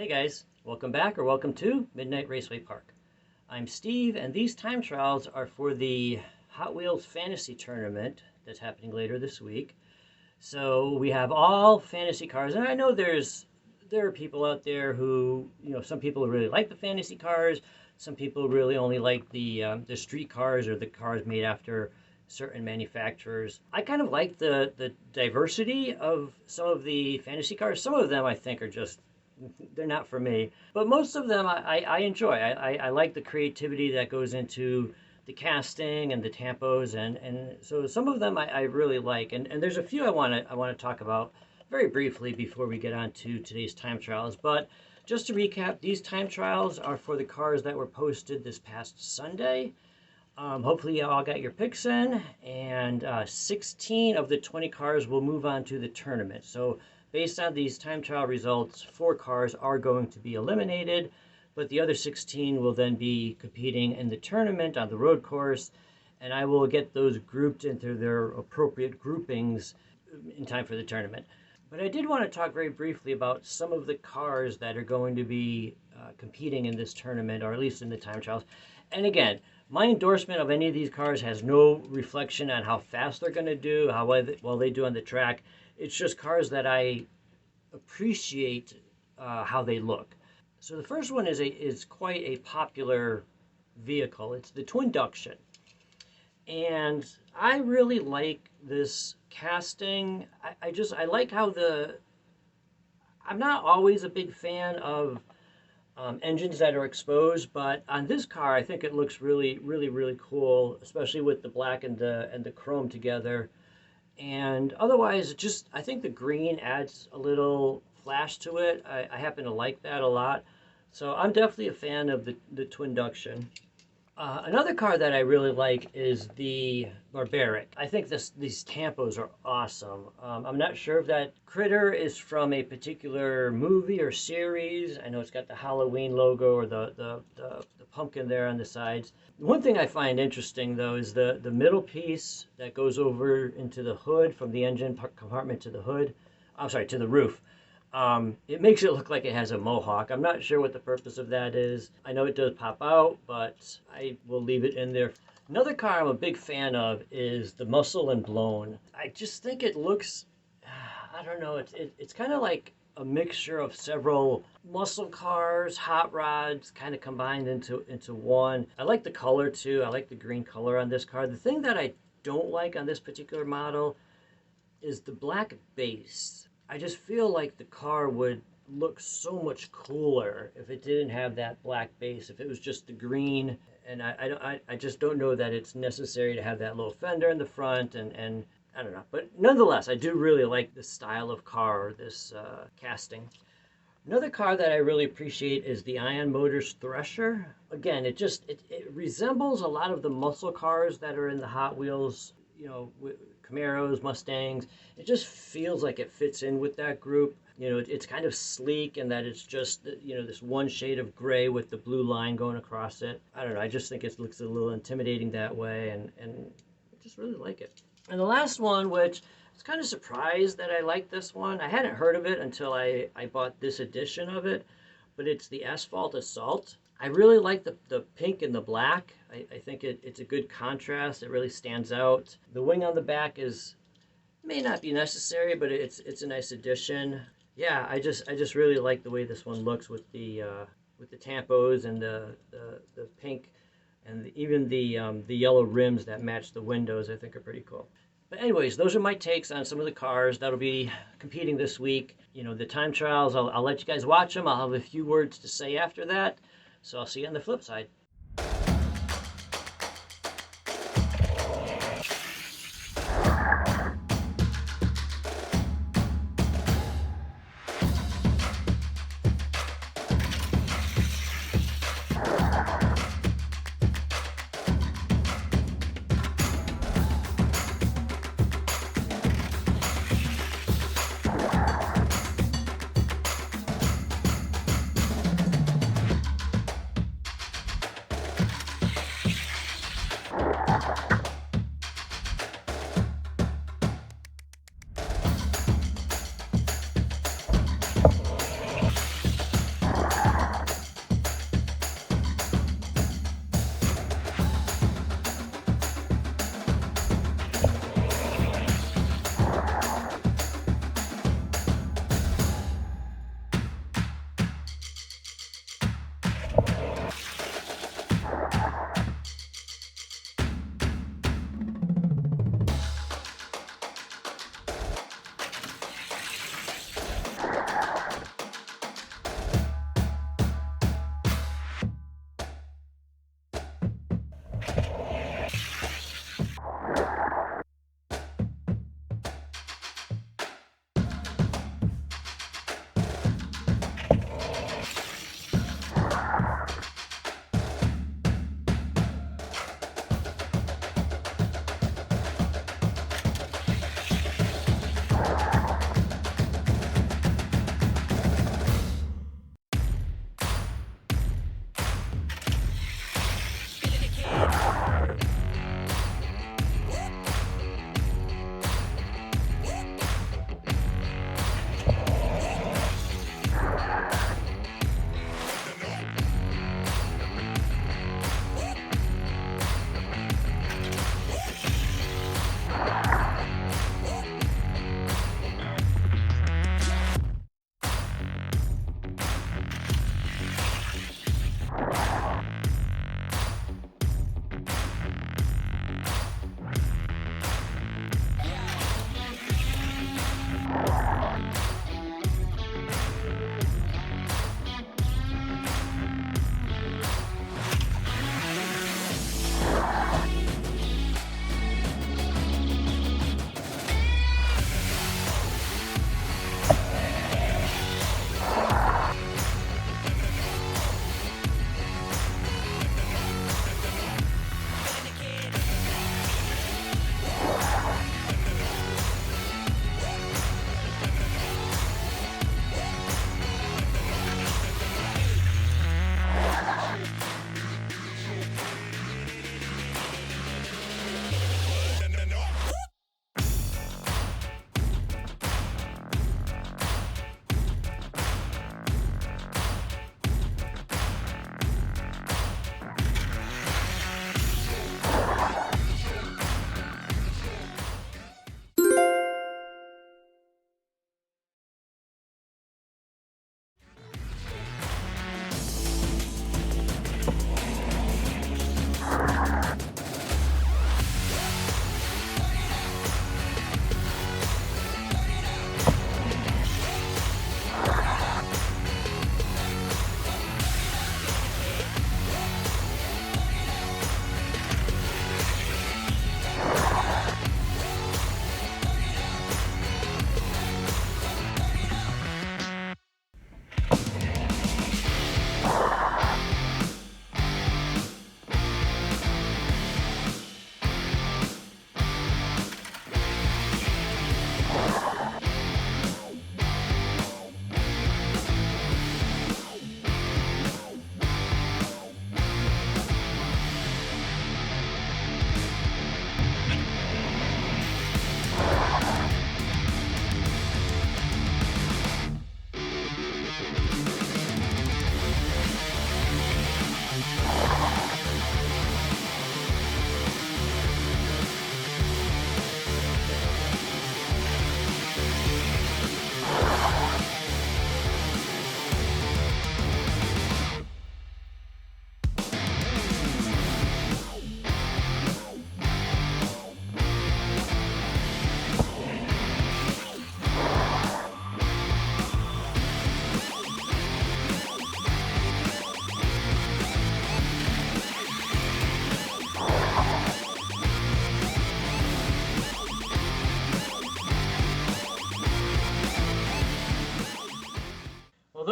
Hey guys, welcome back or welcome to Midnight Raceway Park. I'm Steve and these time trials are for the Hot Wheels Fantasy Tournament that's happening later this week. So we have all fantasy cars, and I know there are people out there who, some people really like the fantasy cars, some people really only like the street cars or the cars made after certain manufacturers. I kind of like the diversity of some of the fantasy cars. Some of them I think are just, they're not for me. But most of them I enjoy. I like the creativity that goes into the casting and the tampos, and so some of them I really like. And there's a few I want to talk about very briefly before we get on to today's time trials. But just to recap, these time trials are for the cars that were posted this past Sunday. Hopefully you all got your picks in, and 16 of the 20 cars will move on to the tournament. So based on these time trial results, 4 cars are going to be eliminated, but the other 16 will then be competing in the tournament on the road course, and I will get those grouped into their appropriate groupings in time for the tournament. But I did want to talk very briefly about some of the cars that are going to be competing in this tournament, or at least in the time trials. And again, my endorsement of any of these cars has no reflection on how fast they're going to do, how well they do on the track. It's just cars that I appreciate how they look. So the first one is quite a popular vehicle. It's the Twinduction. And I really like this casting. I like how I'm not always a big fan of engines that are exposed, but on this car I think it looks really, really, really cool, especially with the black and the chrome together. And otherwise, I think the green adds a little flash to it. I happen to like that a lot. So I'm definitely a fan of the Twinduction. Another car that I really like is the Barbaric. I think these tampos are awesome. I'm not sure if that critter is from a particular movie or series. I know it's got the Halloween logo or the pumpkin there on the sides. One thing I find interesting though is the middle piece that goes over into the hood from the engine compartment to the hood. I'm sorry, to the roof. It makes it look like it has a mohawk. I'm not sure what the purpose of that is. I know it does pop out, but I will leave it in there. Another car I'm a big fan of is the Muscle and Blown. I just think it looks, I don't know, it's kind of like a mixture of several muscle cars, hot rods, kind of combined into one. I like the color too. I like the green color on this car. The thing that I don't like on this particular model is the black base. I just feel like the car would look so much cooler if it didn't have that black base, if it was just the green. And I just don't know that it's necessary to have that little fender in the front, and I don't know. But nonetheless, I do really like this style of car, this casting. Another car that I really appreciate is the Ion Motors Thresher. Again, it resembles a lot of the muscle cars that are in the Hot Wheels, Camaros, Mustangs. It just feels like it fits in with that group. It's kind of sleek in that it's just, this one shade of gray with the blue line going across it. I don't know, I just think it looks a little intimidating that way, and I just really like it. And the last one, which I was kind of surprised that I liked this one. I hadn't heard of it until I bought this edition of it, but it's the Asphalt Assault. I really like the pink and the black. I think it's a good contrast. It really stands out. The wing on the back may not be necessary, but it's a nice addition. Yeah, I just really like the way this one looks with the tampos and the pink, and even the yellow rims that match the windows. I think are pretty cool. But anyways, those are my takes on some of the cars that'll be competing this week. The time trials, I'll let you guys watch them. I'll have a few words to say after that. So I'll see you on the flip side.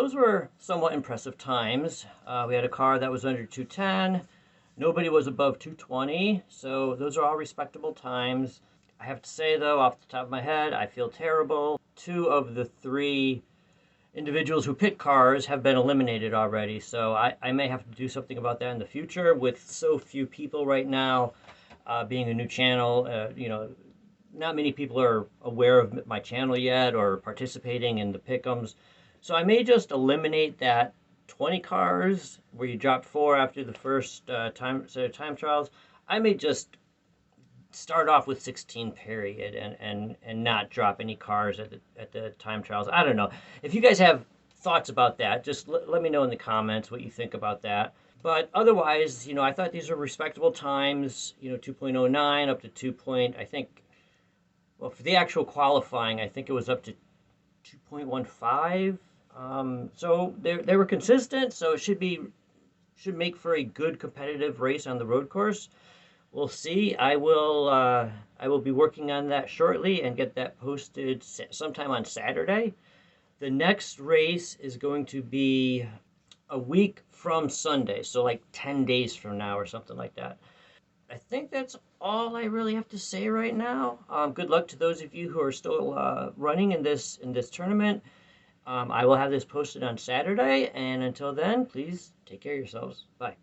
those were somewhat impressive times. We had a car that was under 210. Nobody was above 220, so those are all respectable times. I have to say, though, off the top of my head, I feel terrible. 2 of the 3 individuals who pick cars have been eliminated already, so I may have to do something about that in the future. With so few people right now, being a new channel, not many people are aware of my channel yet or participating in the pick'ems. So I may just eliminate that 20 cars where you dropped 4 after the first time trials. I may just start off with 16 period and not drop any cars at the time trials. I don't know. If you guys have thoughts about that, just let me know in the comments what you think about that. But otherwise, I thought these were respectable times, 2.09 up to 2. I think, well, for the actual qualifying, I think it was up to 2.15. So they were consistent, so it should make for a good competitive race on the road course. We'll see. I will be working on that shortly and get that posted sometime on Saturday. The next race is going to be a week from Sunday, so like 10 days from now or something like that. I think that's all I really have to say right now. Good luck to those of you who are still running in this tournament. I will have this posted on Saturday, and until then, please take care of yourselves. Bye.